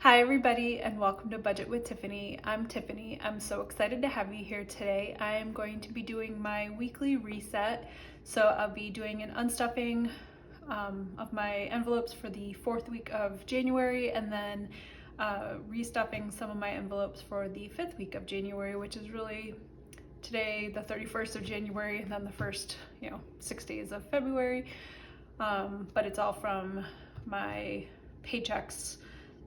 Hi everybody and welcome to Budget with Tiffany. I'm Tiffany. I'm so excited to have you here today. I am going to be doing my weekly reset. So I'll be doing an unstuffing of my envelopes for the 4th week of January and then restuffing some of my envelopes for the 5th week of January, which is really today, the 31st of January, and then the first, 6 days of February. But it's all from my paychecks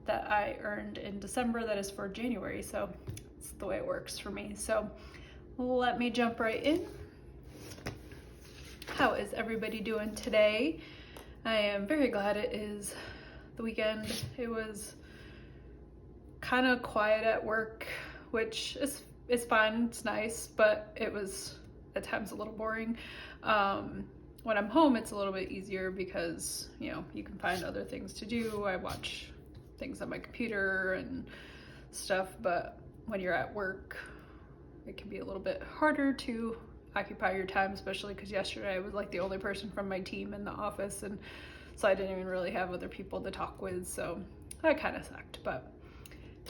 that I earned in December that is for January, so it's the way it works for me. So let me jump right in. How is everybody doing today? I am very glad it is the weekend. It was kind of quiet at work, which is fun, it's nice, but it was at times a little boring. When I'm home, it's a little bit easier because, you can find other things to do. I watch things on my computer and stuff, but when you're at work, it can be a little bit harder to occupy your time, especially because yesterday I was like the only person from my team in the office, and so I didn't even really have other people to talk with, so that kind of sucked, but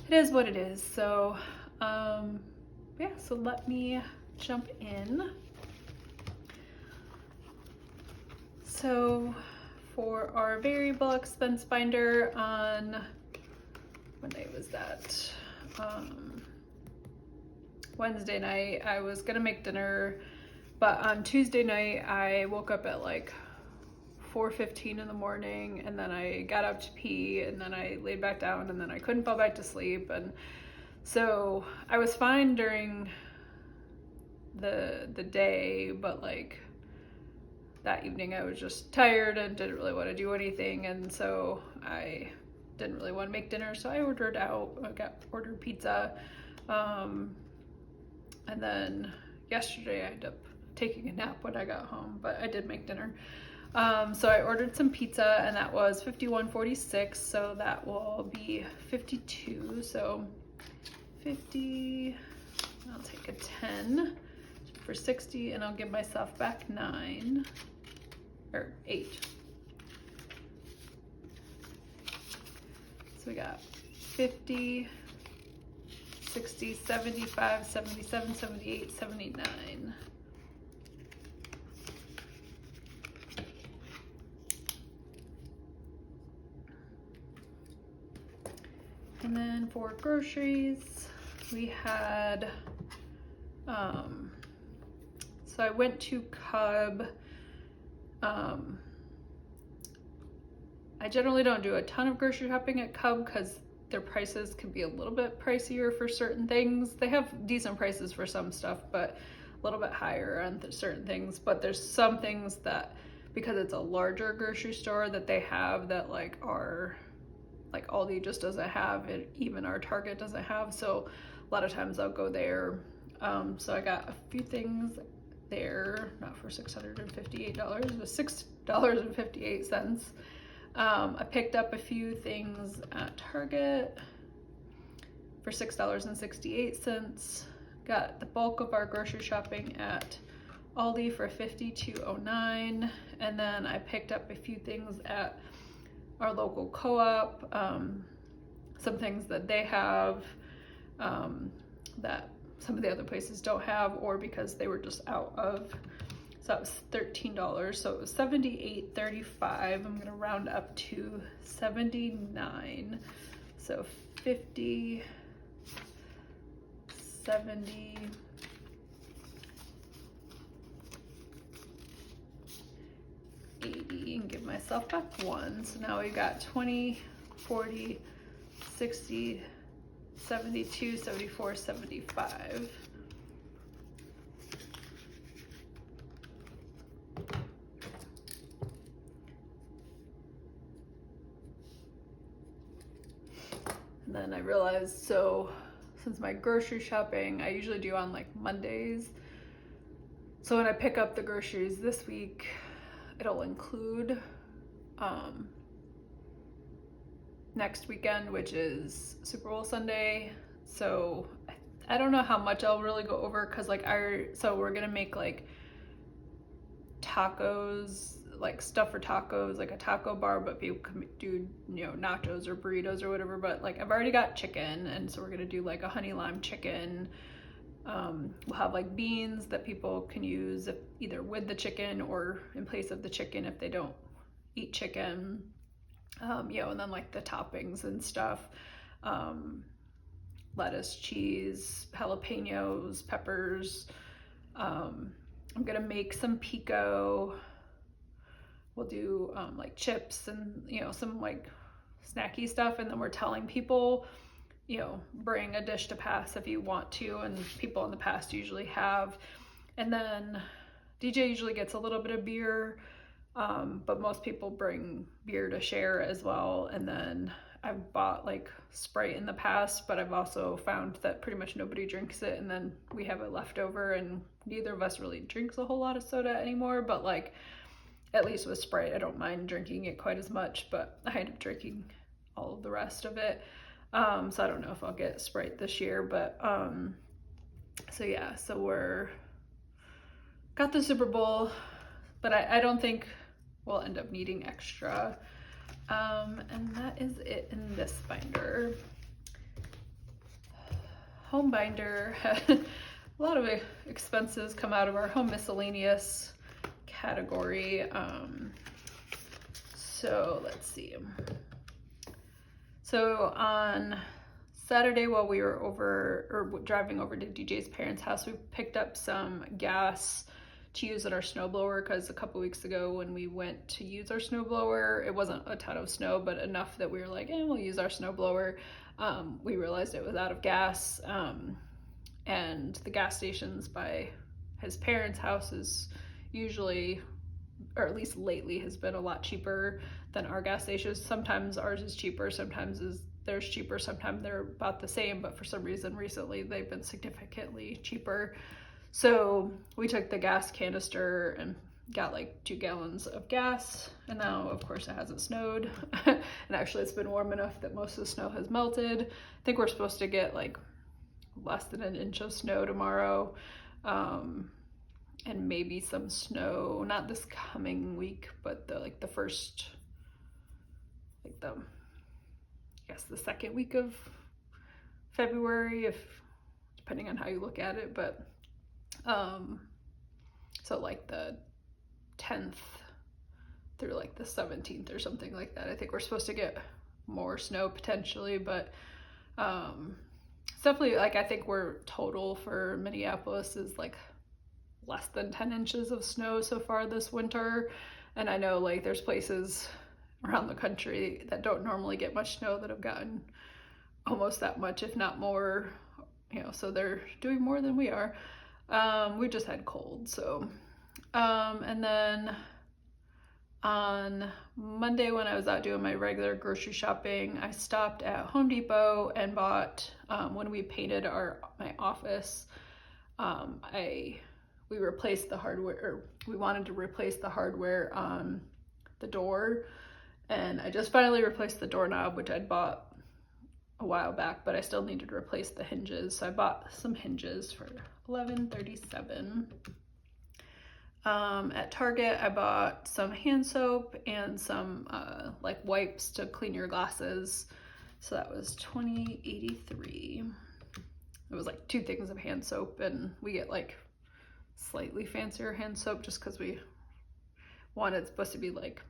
it is what it is. So yeah, so let me jump in. So for our variable expense binder on, what day was that? Wednesday night, I was gonna make dinner, but on Tuesday night, I woke up at like 4:15 in the morning, and then I got up to pee, and then I laid back down, and then I couldn't fall back to sleep, and so I was fine during the day, but like that evening I was just tired and didn't really want to do anything, and so I didn't really want to make dinner, so I ordered out. I ordered pizza, and then yesterday I ended up taking a nap when I got home, but I did make dinner. So I ordered some pizza, and that was $51.46, so that will be 52. So 50, I'll take a 10 for 60, and I'll give myself back 9 or 8. So we got 50, 60, 75, 77, 78, 79. And then for groceries, we had, so I went to Cub. I generally don't do a ton of grocery shopping at Cub because their prices can be a little bit pricier for certain things. They have decent prices for some stuff, but a little bit higher on certain things. But there's some things that, because it's a larger grocery store, that they have that like are, like Aldi just doesn't have it, even our Target doesn't have. So a lot of times I'll go there. So I got a few things there, not for $658, but $6.58. I picked up a few things at Target for $6.68. Got the bulk of our grocery shopping at Aldi for $52.09, and then I picked up a few things at our local co-op, some things that they have that some of the other places don't have, or because they were just out of. So that was $13. So it was $78.35. I'm gonna round up to 79. So 50, 70, 80, and give myself back 1. So now we got 20, 40, 60, 72, 74, 75. And then I realized, so since my grocery shopping, I usually do on like Mondays. So when I pick up the groceries this week, it'll include next weekend, which is Super Bowl Sunday. So I don't know how much I'll really go over, because like so we're gonna make like tacos like stuff for tacos, like a taco bar, but people can do, you know, nachos or burritos or whatever. But like I've already got chicken, and so we're gonna do like a honey lime chicken. We'll have like beans that people can use either with the chicken or in place of the chicken if they don't eat chicken. You know, and then like the toppings and stuff. Lettuce, cheese, jalapenos, peppers. I'm gonna make some pico. We'll do like chips and, you know, some like snacky stuff. And then we're telling people, you know, bring a dish to pass if you want to. And people in the past usually have. And then DJ usually gets a little bit of beer, but most people bring beer to share as well. And then I've bought like Sprite in the past, but I've also found that pretty much nobody drinks it, and then we have it left over, and neither of us really drinks a whole lot of soda anymore. But like, at least with Sprite, I don't mind drinking it quite as much, but I end up drinking all of the rest of it. So I don't know if I'll get Sprite this year, but so yeah, so we're got the Super Bowl, but I don't think we'll end up needing extra. And that is it in this binder. Home binder had a lot of expenses come out of our home miscellaneous category. So let's see. So on Saturday, while we were driving over to DJ's parents' house, we picked up some gas to use in our snowblower, because a couple weeks ago when we went to use our snowblower, it wasn't a ton of snow, but enough that we were like, we'll use our snowblower. We realized it was out of gas, and the gas stations by his parents' house is usually, or at least lately, has been a lot cheaper than our gas stations. Sometimes ours is cheaper, sometimes theirs cheaper, sometimes they're about the same, but for some reason recently they've been significantly cheaper. So we took the gas canister and got like 2 gallons of gas, and now of course it hasn't snowed and actually it's been warm enough that most of the snow has melted. I think we're supposed to get like less than an inch of snow tomorrow, and maybe some snow, not this coming week, but the first, like the second week of February, if depending on how you look at it. But so like the 10th through like the 17th or something like that. I think we're supposed to get more snow potentially, but it's definitely, like, I think we're total for Minneapolis is like less than 10 inches of snow so far this winter. And I know like there's places around the country that don't normally get much snow that have gotten almost that much, if not more, you know, so they're doing more than we are. We just had cold, so and then on Monday when I was out doing my regular grocery shopping, I stopped at Home Depot and bought, when we painted my office, we replaced the hardware, or we wanted to replace the hardware on the door, and I just finally replaced the doorknob, which I'd bought a while back, but I still needed to replace the hinges, so I bought some hinges for $11.37. At Target, I bought some hand soap and some like wipes to clean your glasses, so that was $20.83. It was like 2 things of hand soap, and we get like slightly fancier hand soap just because we wanted it's supposed to be like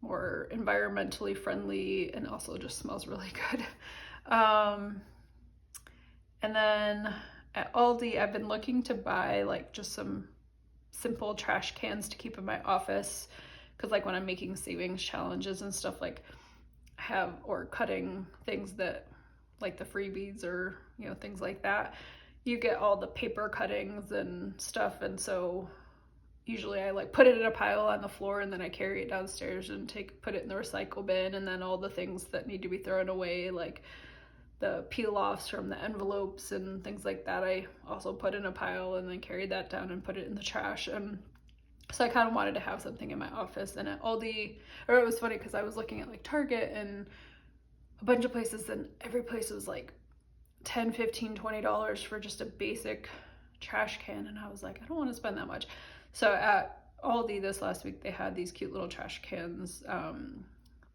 more environmentally friendly, and also just smells really good. And then at Aldi, I've been looking to buy like just some simple trash cans to keep in my office, because like when I'm making savings challenges and stuff, like or cutting things that like the freebies or, you know, things like that, you get all the paper cuttings and stuff, and so usually I like put it in a pile on the floor, and then I carry it downstairs and put it in the recycle bin, and then all the things that need to be thrown away, like the peel-offs from the envelopes and things like that, I also put in a pile and then carry that down and put it in the trash. So I kind of wanted to have something in my office. And at Aldi, or it was funny because I was looking at like Target and a bunch of places, and every place was like $10, $15, $20 for just a basic trash can, and I was like, I don't want to spend that much. So at Aldi this last week, they had these cute little trash cans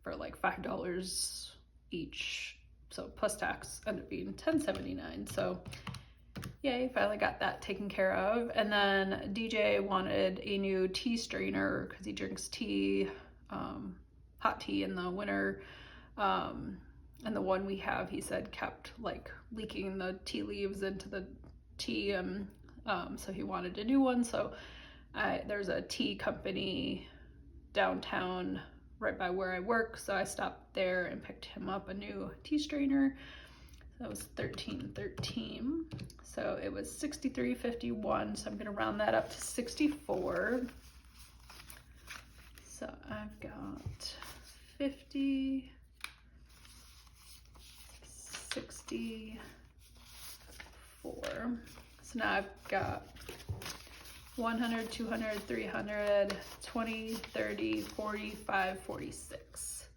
for like $5 each. So plus tax ended up being $10.79. So yay, finally got that taken care of. And then DJ wanted a new tea strainer because he drinks tea, hot tea in the winter. And the one we have, he said, kept like leaking the tea leaves into the tea, and so he wanted a new one. So there's a tea company downtown right by where I work, so I stopped there and picked him up a new tea strainer. That was $13.13, so it was $63.51, so I'm gonna round that up to $64. So I've got 50, 64. So now I've got 100, 200, 300, 20, 30, 45, 46.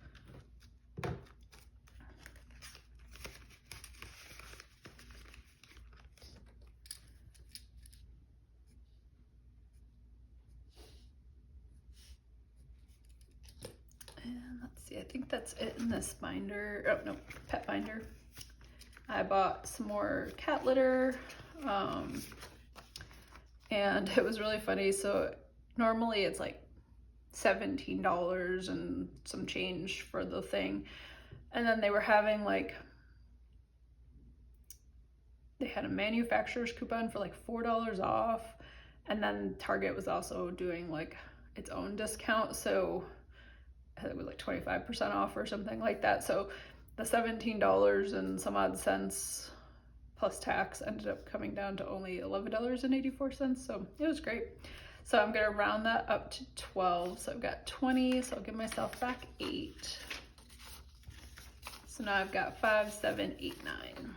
And let's see, I think that's it in this binder. Oh no, pet binder. I bought some more cat litter, and it was really funny. So normally it's like $17 and some change for the thing, and then they were having like, they had a manufacturer's coupon for like $4 off, and then Target was also doing like its own discount, so it was like 25% off or something like that. So the $17 and some odd cents plus tax ended up coming down to only $11.84. So it was great. So I'm gonna round that up to 12. So I've got 20, so I'll give myself back 8. So now I've got 5, 7, 8, 9.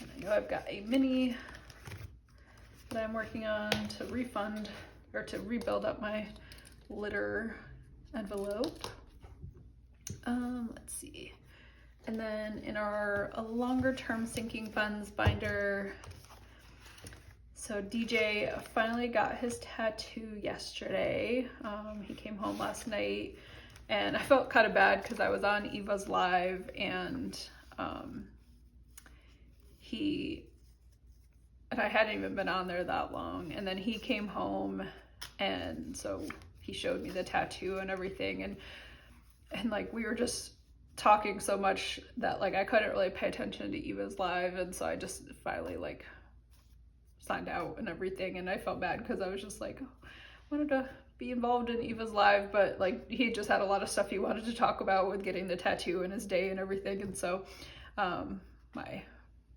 And I know I've got a mini that I'm working on to refund or to rebuild up my litter envelope. Let's see. And then in our longer term sinking funds binder, so DJ finally got his tattoo yesterday. He came home last night, and I felt kind of bad because I was on Eva's live, and I hadn't even been on there that long, and then he came home, and so he showed me the tattoo and everything, and like we were just talking so much that like I couldn't really pay attention to Eva's live, and so I just finally like signed out and everything, and I felt bad because I was just like, oh, I wanted to be involved in Eva's live, but like he just had a lot of stuff he wanted to talk about with getting the tattoo and his day and everything, and so my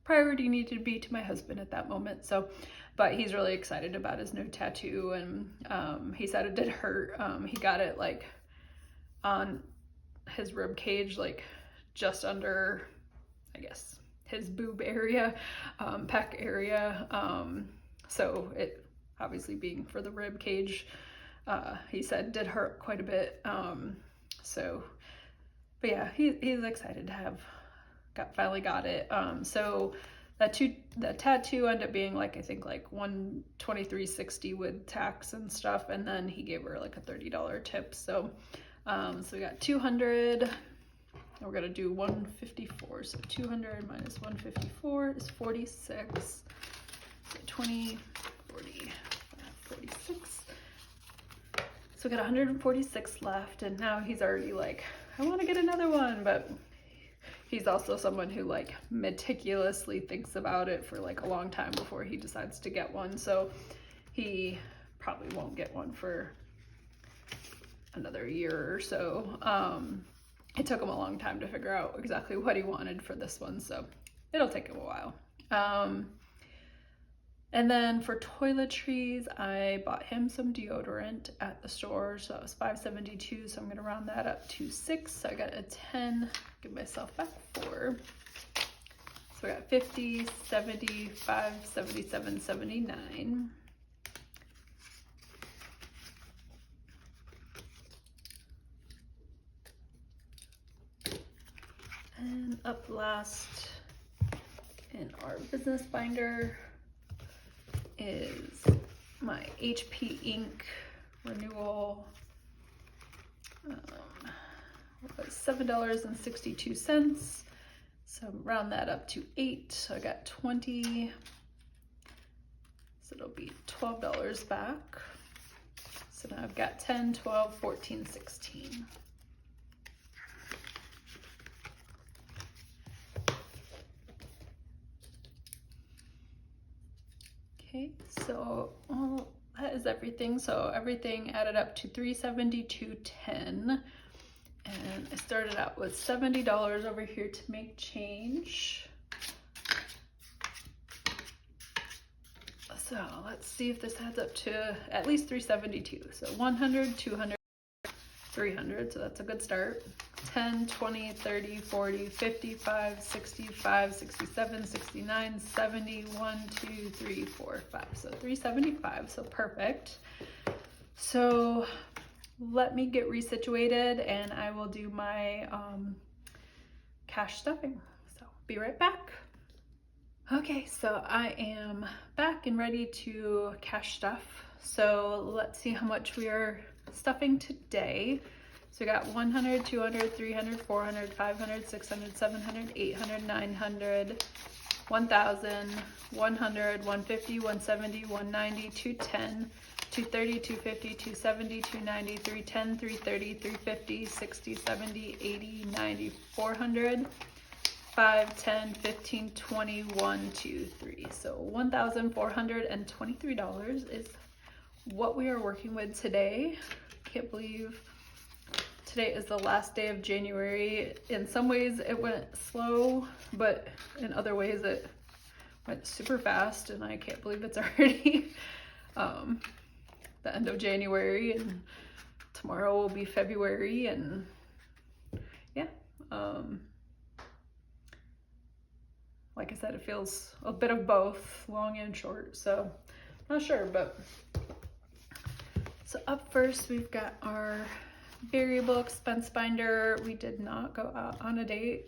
priority needed to be to my husband at that moment. So but he's really excited about his new tattoo, and he said it did hurt. He got it like on his rib cage, like just under, I guess, his boob area, pec area. So it obviously being for the rib cage, he said did hurt quite a bit. So, but yeah, he's excited to have finally got it. So the tattoo ended up being like, I think like $123.60 with tax and stuff, and then he gave her like a $30 tip. So so we got 200, and we're gonna do 154. So 200 minus 154 is 46. So 20, 40, 46. So we got 146 left, and now he's already like, I want to get another one, but he's also someone who like meticulously thinks about it for like a long time before he decides to get one. So he probably won't get one for another year or so. It took him a long time to figure out exactly what he wanted for this one, so it'll take him a while. And then for toiletries, I bought him some deodorant at the store, so it was $5.72, so I'm gonna round that up to 6. So I got a 10, give myself back 4. So I got 50, 75, 77, 79. And up last in our business binder is my HP ink renewal was $7.62. So round that up to 8. So I got 20. So it'll be $12 back. So now I've got 10, 12, 14, 16. Okay, so that is everything. So everything added up to $372.10. And I started out with $70 over here to make change. So let's see if this adds up to at least $372. So 100, 200, 300. So that's a good start. 10, 20, 30, 40, 55, 65, 67, 69, 70, 1, 2, 3, 4, 5. So 375. So perfect. So let me get resituated and I will do my cash stuffing. So be right back. Okay, so I am back and ready to cash stuff. So let's see how much we are stuffing today. So we got 100, 200, 300, 400, 500, 600, 700, 800, 900, 1,000, 100, 150, 170, 190, 210, 230, 250, 270, 290, 310, 330, 350, 60, 70, 80, 90, 400, 5, 10, 15, 20, 1, 2, 3. So $1,423 is what we are working with today. Can't believe today is the last day of January. In some ways it went slow, but in other ways it went super fast, and I can't believe it's already the end of January, and tomorrow will be February, and yeah. Like I said, it feels a bit of both, long and short, so not sure, but so up first we've got our variable expense binder. We did not go out on a date.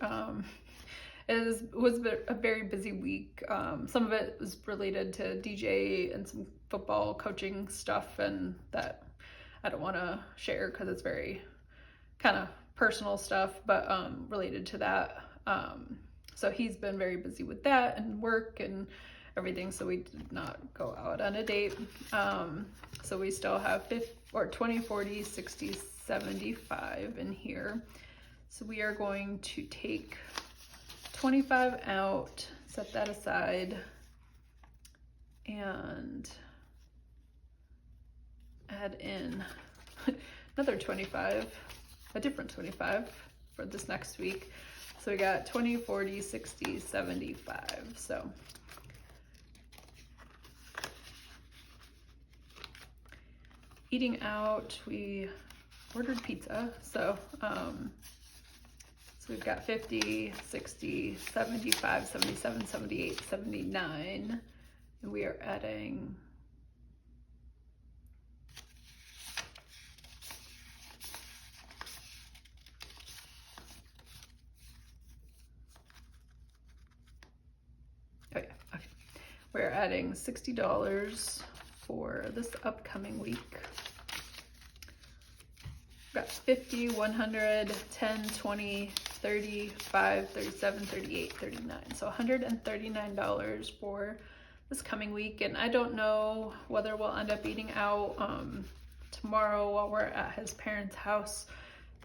It was a very busy week. Some of it was related to DJ and some football coaching stuff, and that I don't want to share because it's very kind of personal stuff, but related to that. So he's been very busy with that and work and everything, so we did not go out on a date. So we still have 20, 40, 60, 75 in here. So we are going to take 25 out, set that aside, and add in another 25, a different 25 for this next week. So we got 20, 40, 60, 75. So eating out, we ordered pizza. So we've got 50, 60, 75, 77, 78, 79. And we are adding we're adding $60 for this upcoming week. We've got 50, 100, 10, 20, 30, 5, 37, 38, 39. So $139 for this coming week. And I don't know whether we'll end up eating out tomorrow while we're at his parents' house.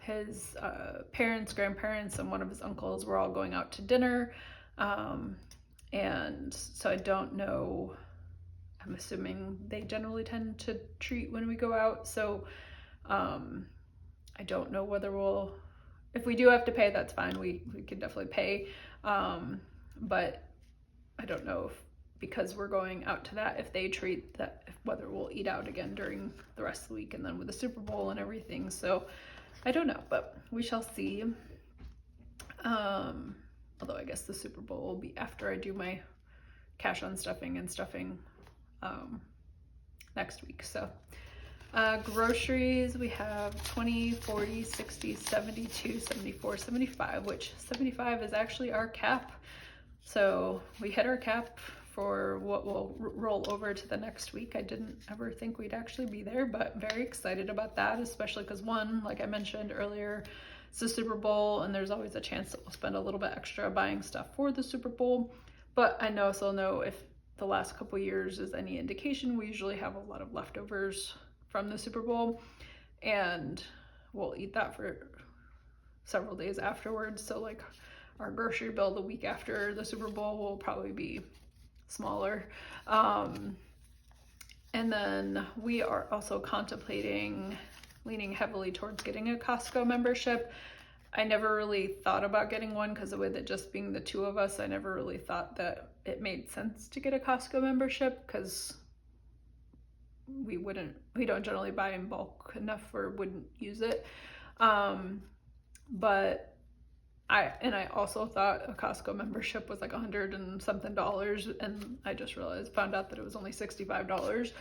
His parents, grandparents, and one of his uncles were all going out to dinner. And so I don't know, I'm assuming they generally tend to treat when we go out. So I don't know whether if we do have to pay, that's fine. We can definitely pay. But I don't know if, because we're going out to that, if they treat that, whether we'll eat out again during the rest of the week, and then with the Super Bowl and everything. So I don't know, but we shall see. Although I guess the Super Bowl will be after I do my cash on stuffing and stuffing next week. So groceries, we have 20, 40, 60, 72, 74, 75, which 75 is actually our cap. So we hit our cap for what will roll over to the next week. I didn't ever think we'd actually be there, but very excited about that, especially because one, like I mentioned earlier, it's the Super Bowl and there's always a chance that we'll spend a little bit extra buying stuff for the Super Bowl. But I also know if the last couple years is any indication, we usually have a lot of leftovers from the Super Bowl and we'll eat that for several days afterwards. So like our grocery bill the week after the Super Bowl will probably be smaller. And then we are also contemplating leaning heavily towards getting a Costco membership. I never really thought about getting one because with it just being the two of us, I never really thought that it made sense to get a Costco membership because we don't generally buy in bulk enough or wouldn't use it. But I also thought a Costco membership was like $100 and something, and I just found out that it was only $65.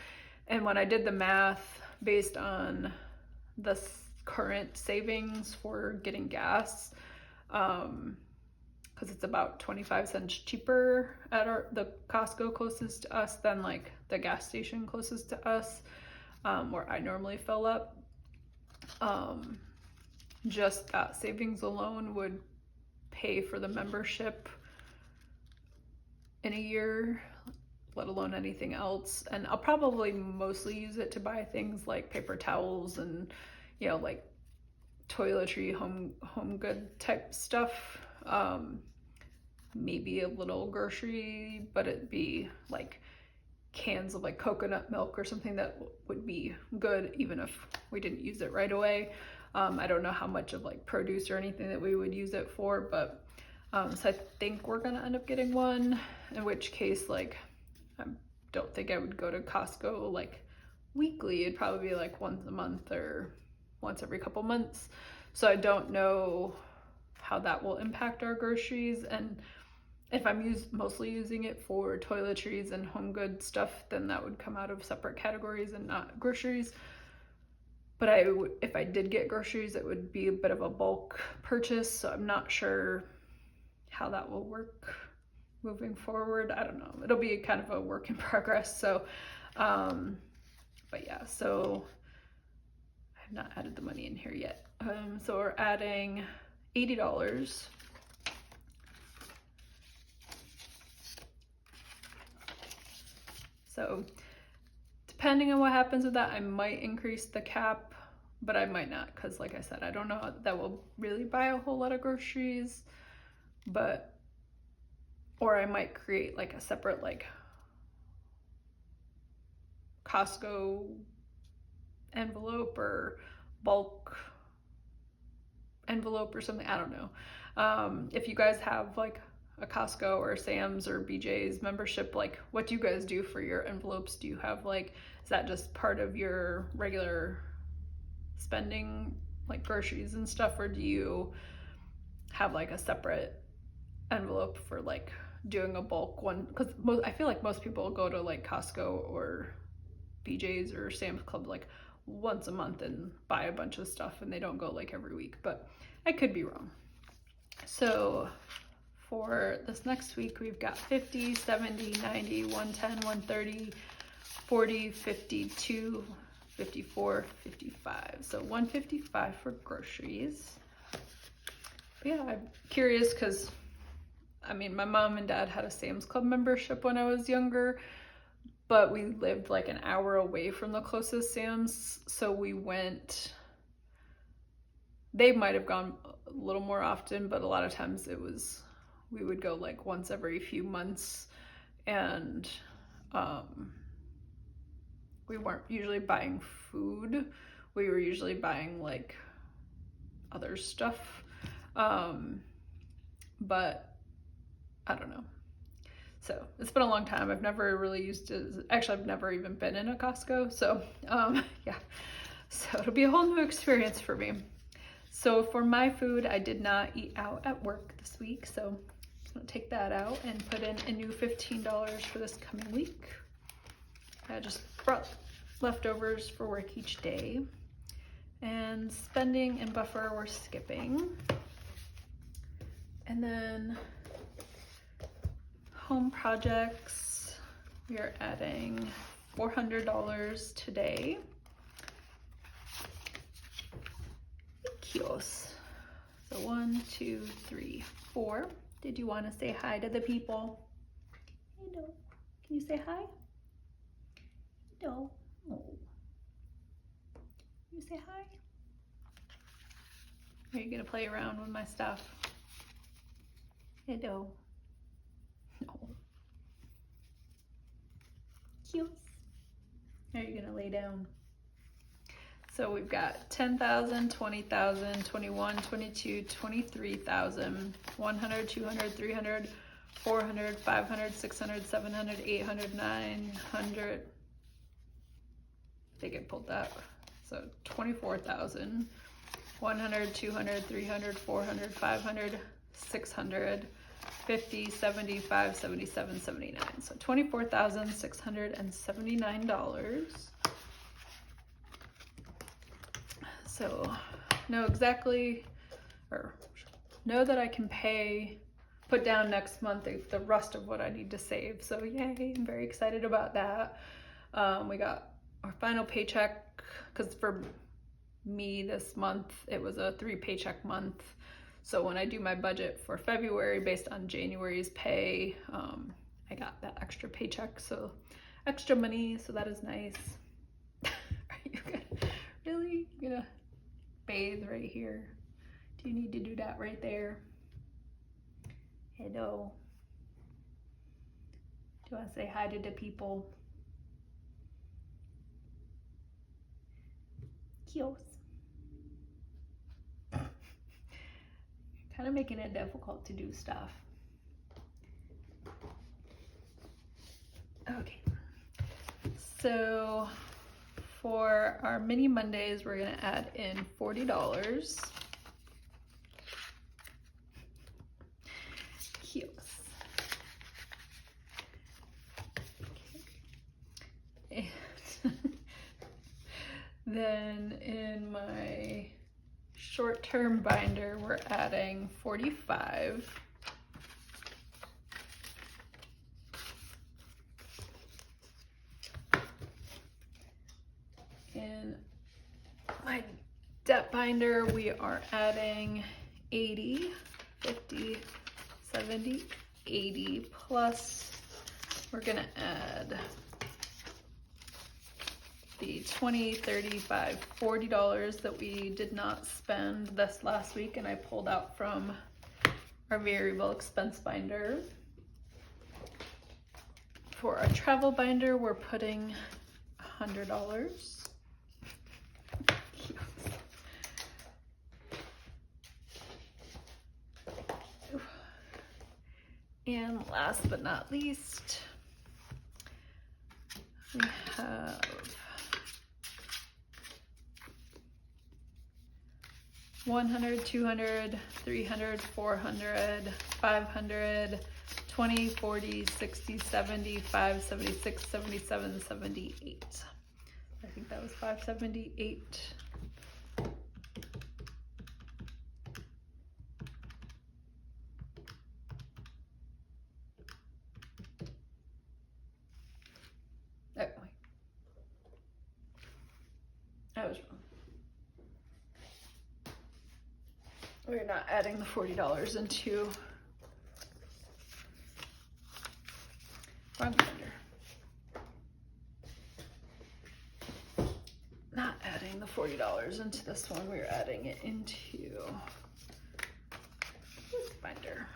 And when I did the math based on the current savings for getting gas, because it's about 25 cents cheaper at the Costco closest to us than like the gas station closest to us, where I normally fill up. Just that savings alone would pay for the membership in a year, let alone anything else. And I'll probably mostly use it to buy things like paper towels and, you know, like toiletry, home good type stuff. Maybe a little grocery, but it'd be like cans of like coconut milk or something that would be good even if we didn't use it right away. I don't know how much of like produce or anything that we would use it for, but so I think we're gonna end up getting one, in which case like I don't think I would go to Costco like weekly. It'd probably be like once a month or once every couple months. So I don't know how that will impact our groceries, and if I'm mostly using it for toiletries and home good stuff, then that would come out of separate categories and not groceries. But if I did get groceries, it would be a bit of a bulk purchase, so I'm not sure how that will work moving forward. I don't know. It'll be kind of a work in progress. So, but yeah, so I have not added the money in here yet. So we're adding $80. So depending on what happens with that, I might increase the cap, but I might not, because like I said, I don't know that we'll really buy a whole lot of groceries, or I might create like a separate like Costco envelope or bulk envelope or something. I don't know. If you guys have like a Costco or Sam's or BJ's membership, like what do you guys do for your envelopes? Do you have like, is that just part of your regular spending, like groceries and stuff, or do you have like a separate envelope for like doing a bulk one? Because I feel like most people go to like Costco or BJ's or Sam's Club like once a month and buy a bunch of stuff, and they don't go like every week, but I could be wrong. So for this next week, we've got 50, 70, 90, 110, 130, 40, 52, 54, 55. So 155 for groceries. But yeah, I'm curious because I mean, my mom and dad had a Sam's Club membership when I was younger, but we lived like an hour away from the closest Sam's, so they might have gone a little more often, but a lot of times we would go like once every few months, and we weren't usually buying food. We were usually buying like other stuff, but I don't know. So it's been a long time. I've never really used it. Actually, I've never even been in a Costco. So yeah, so it'll be a whole new experience for me. So for my food, I did not eat out at work this week. So I'm gonna take that out and put in a new $15 for this coming week. I just brought leftovers for work each day. And spending and buffer we're skipping. And then home projects, We are adding $400 today. Kios. So 1, 2, 3, 4. Did you want to say hi to the people? Hello. Can you say hi? Hello. Oh. Can you say hi? Are you gonna play around with my stuff? Hello. No. Cute. Are you gonna lay down? So we've got 10,000, 20,000, 21, 22, 23,000, 100, 200, 300, 400, 500, 600, 700, 800, 900. I think I pulled that. So 24,000, 100, 200, 300, 400, 500, 600, 50, 75, 77, 79. So $24,679. So know exactly, or know that I can put down next month the rest of what I need to save. So yay, I'm very excited about that. We got our final paycheck, because for me this month, it was a 3 paycheck month. So when I do my budget for February based on January's pay, I got that extra paycheck, so extra money, so that is nice. Are you really gonna bathe right here? Do you need to do that right there? Hello. Do you want to say hi to the people? Kios. Kind of making it difficult to do stuff. Okay. So for our mini Mondays, we're gonna add in $40. Cute. Okay. Then in my short-term binder, we're adding 45. In my debt binder, we are adding 80, 50, 70, 80, plus we're gonna add the $20, $35, $40 that we did not spend this last week and I pulled out from our variable expense binder. For our travel binder, we're putting $100. And last but not least, we have $100, $200, $300, $400, $500, $20, $40, $60, $70, $5, $76, $77, $78. I think that was $578. Oh, wait. I was wrong. We're not adding the $40 into wrong binder. Not adding the $40 into this one, we're adding it into this binder.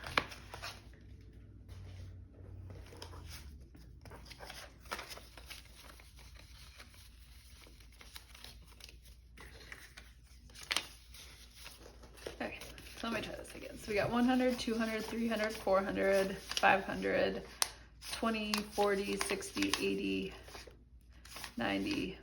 Okay, so let me try this again. So we got 100, 200, 300, 400, 500, 20, 40, 60, 80, 90,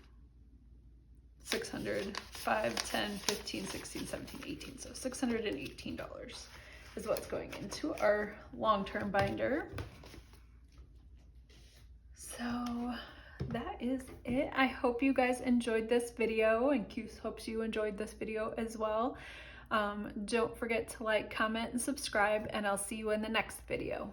600, 5, 10, 15, 16, 17, 18. So $618 is what's going into our long-term binder. So that is it. I hope you guys enjoyed this video, and Cuse hopes you enjoyed this video as well. Don't forget to like, comment, and subscribe, and I'll see you in the next video.